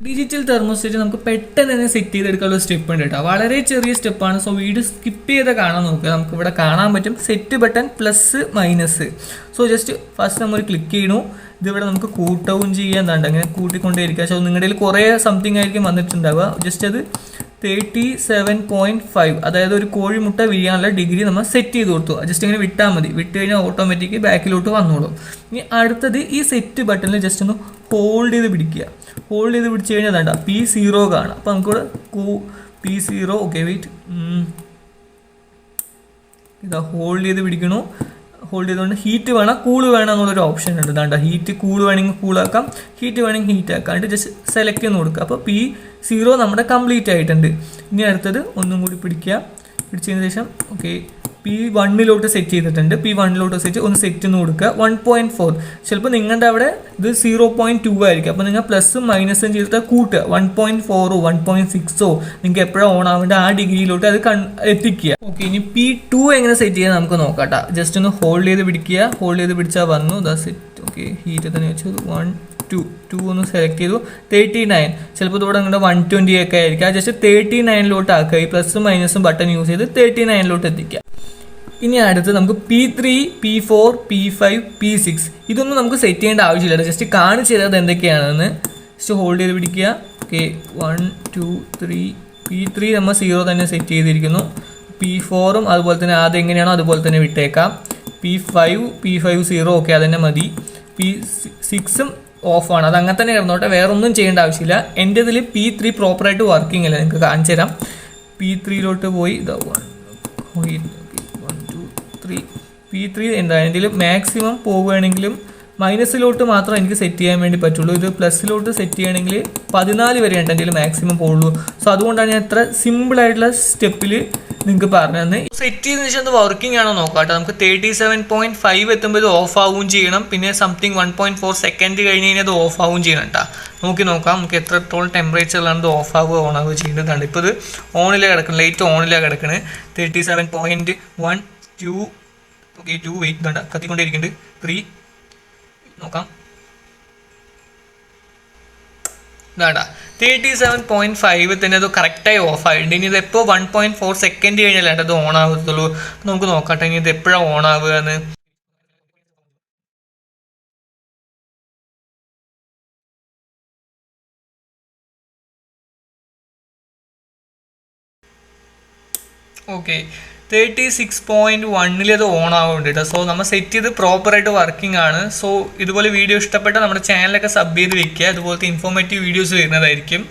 Digital തെർമോസ്റ്റേറ്റ് നമുക്ക് പെട്ടെന്ന് തന്നെ സെറ്റ് ചെയ്തെടുക്കാനുള്ള സ്റ്റെപ്പ് ഉണ്ട് കേട്ടോ. വളരെ ചെറിയ സ്റ്റെപ്പാണ്. സോ വീഡിയോ സ്കിപ്പ് ചെയ്ത് കാണാൻ നോക്കുക. നമുക്ക് ഇവിടെ കാണാൻ പറ്റും set button plus minus. So just first നമ്മൾ ക്ലിക്ക് ചെയ്യണു. ഇതിവിടെ നമുക്ക് കൂട്ടവും ചെയ്യാൻ തണ്ട് അങ്ങനെ കൂട്ടിക്കൊണ്ടേയിരിക്കുക. സോ നിങ്ങളുടെ കയ്യിൽ കുറേ സംതിങ് ആയിരിക്കും വന്നിട്ടുണ്ടാവുക. ജസ്റ്റ് അത് 37.5 അതായത് ഒരു കോഴിമുട്ട വിരിയാനുള്ള ഡിഗ്രി നമ്മൾ സെറ്റ് ചെയ്ത് കൊടുത്തു. ജസ്റ്റ് ഇങ്ങനെ വിട്ടാൽ മതി. വിട്ട് കഴിഞ്ഞാൽ ഓട്ടോമാറ്റിക് ബാക്കിലോട്ട് വന്നോളും. ഇനി അടുത്തത് ഈ സെറ്റ് ബട്ടണിൽ ജസ്റ്റ് ഒന്ന് ഹോൾഡ് ചെയ്ത് പിടിക്കുക. ഹോൾഡ് ചെയ്ത് പിടിച്ച് കഴിഞ്ഞാൽ വേണ്ട P0 കാണാം. അപ്പോൾ നമുക്കിവിടെ P0 ഓക്കെ വെയിറ്റ് ഇതാ ഹോൾഡ് ചെയ്ത് പിടിക്കണു. ഹോൾഡ് ചെയ്തുകൊണ്ട് ഹീറ്റ് വേണം കൂള് വേണം എന്നുള്ളൊരു ഓപ്ഷൻ ഉണ്ട്. ഇതാണ്ട ഹീറ്റ് കൂള് വേണമെങ്കിൽ കൂളാക്കാം, ഹീറ്റ് വേണമെങ്കിൽ ഹീറ്റ് ആക്കാം. ജസ്റ്റ് സെലക്ട് ചെയ്ത് കൊടുക്കുക. അപ്പോൾ P0 നമ്മുടെ കംപ്ലീറ്റ് ആയിട്ടുണ്ട്. ഇനി അടുത്തത് ഒന്നും കൂടി പിടിക്കുക. പിടിച്ചതിന് ശേഷം ഓക്കെ P1 സെറ്റ് ചെയ്തിട്ടുണ്ട്. P1 സെറ്റ് ഒന്ന് സെറ്റ് എന്ന് കൊടുക്കുക. 1.4 ചിലപ്പോൾ നിങ്ങളുടെ അവിടെ ഇത് 0.2 ആയിരിക്കും. അപ്പോൾ നിങ്ങൾ പ്ലസും മൈനസും ചെയ്തിട്ട് കൂട്ടുക. 1.4 1.6 നിങ്ങൾക്ക് എപ്പോഴും ഓൺ ആവേണ്ട ആ ഡിഗ്രിയിലോട്ട് അത് എത്തിക്കുക. ഓക്കെ ഇനി P2 എങ്ങനെ സെറ്റ് ചെയ്യാൻ നമുക്ക് നോക്കാം. ജസ്റ്റ് ഒന്ന് ഹോൾഡ് ചെയ്ത് പിടിക്കുക. ഹോൾഡ് ചെയ്ത് പിടിച്ചാൽ വന്നു ദാ സെറ്റ്. ഓക്കെ ഹീറ്റ് തന്നെ വെച്ചു 1 2 ഒന്ന് സെലക്ട് ചെയ്തു. 39 ചിലപ്പോൾ ഇതോടെ നിങ്ങളുടെ 120 ഒക്കെ ആയിരിക്കും. ജസ്റ്റ് 39 ആക്കുക. ഈ പ്ലസും മൈനസും ബട്ടൺ യൂസ് ചെയ്ത് 39 എത്തിക്കുക. ഇനി അടുത്ത് നമുക്ക് P3 P4 P5 P6 ഇതൊന്നും നമുക്ക് സെറ്റ് ചെയ്യേണ്ട ആവശ്യമില്ല. ജസ്റ്റ് കാണിച്ചു തരാതെ എന്തൊക്കെയാണെന്ന്. ജസ്റ്റ് ഹോൾഡ് ചെയ്ത് പിടിക്കുക. ഓക്കെ 1 2 3 P3 നമ്മൾ 0 തന്നെ സെറ്റ് ചെയ്തിരിക്കുന്നു. P4 അതുപോലെ തന്നെ ആദ്യം എങ്ങനെയാണോ അതുപോലെ തന്നെ വിട്ടേക്കാം. P5 0 ഓക്കെ അതന്നെ മതി. P6 ഓഫാണ്. അത് അങ്ങനെ തന്നെ കിടന്നോട്ടെ, വേറെ ഒന്നും ചെയ്യേണ്ട ആവശ്യമില്ല. എൻ്റെ ഇതിൽ P3 പ്രോപ്പറായിട്ട് വർക്കിംഗ് അല്ല. നിങ്ങൾക്ക് കാണിച്ചു തരാം. P3 പോയി ഇതാ 1 2 3 P3 എന്താ എൻ്റെ മാക്സിമം പോവുകയാണെങ്കിലും മൈനസിലോട്ട് മാത്രം എനിക്ക് സെറ്റ് ചെയ്യാൻ വേണ്ടി പറ്റുള്ളൂ. ഇത് പ്ലസിലോട്ട് സെറ്റ് ചെയ്യണമെങ്കിൽ 14 വരെ ഉണ്ട് എൻ്റെ മാക്സിമം പോകുള്ളൂ. സോ അതുകൊണ്ടാണ് ഞാൻ ഇത്ര സിമ്പിളായിട്ടുള്ള സ്റ്റെപ്പിൽ നിങ്ങൾക്ക് പറഞ്ഞു തന്നെ. സെറ്റ് ചെയ്തതിന് ശേഷം അത് വർക്കിംഗ് ആണോ നോക്കാം. നമുക്ക് 37.5 എത്തുമ്പോൾ ഇത് ഓഫ് ആവുകയും ചെയ്യണം. പിന്നെ സംതിങ് 1.4 സെക്കൻഡ് കഴിഞ്ഞ് കഴിഞ്ഞാൽ അത് ഓഫ് ആവുകയും ചെയ്യണം കേട്ടോ. നോക്കാം നമുക്ക് എത്രത്തോളം ടെമ്പറേച്ചറിലാണ് ഇത് ഓഫ് ആവുക ഓൺ ആവുക ചെയ്യേണ്ടതാണ്. ഇപ്പോൾ ഇത് ഓണിലാണ് കിടക്കുന്നത്, ലൈറ്റ് ഓണിലാണ് കിടക്കുന്നത്. 37.1 2 ഓക്കെ 2 വെയിറ്റ് വേണ്ട കത്തിക്കൊണ്ടിരിക്കുന്നുണ്ട്. 3 നോക്കാം വേണ്ട 37.5 തന്നെ അത് കറക്റ്റായി ഓഫ് ആയിട്ടുണ്ട്. ഇനി ഇത് എപ്പോൾ 1.4 സെക്കൻഡ് കഴിഞ്ഞാൽ അത് ഓൺ ആവത്തുള്ളൂ. നമുക്ക് നോക്കട്ടെ ഇനി ഇത് എപ്പോഴാണ് ഓൺ ആവുക എന്ന്. ഓക്കെ 36.1 അത് ഓൺ ആവുന്നുണ്ട് കേട്ടോ. സോ നമ്മൾ സെറ്റ് ചെയ്ത് പ്രോപ്പറായിട്ട് വർക്കിംഗ് ആണ്. സോ ഇതുപോലെ വീഡിയോ ഇഷ്ടപ്പെട്ടാൽ നമ്മുടെ ചാനലൊക്കെ സബ് ചെയ്ത് വെക്കുക. അതുപോലത്തെ ഇൻഫോർമേറ്റീവ് വീഡിയോസ് വരുന്നതായിരിക്കും.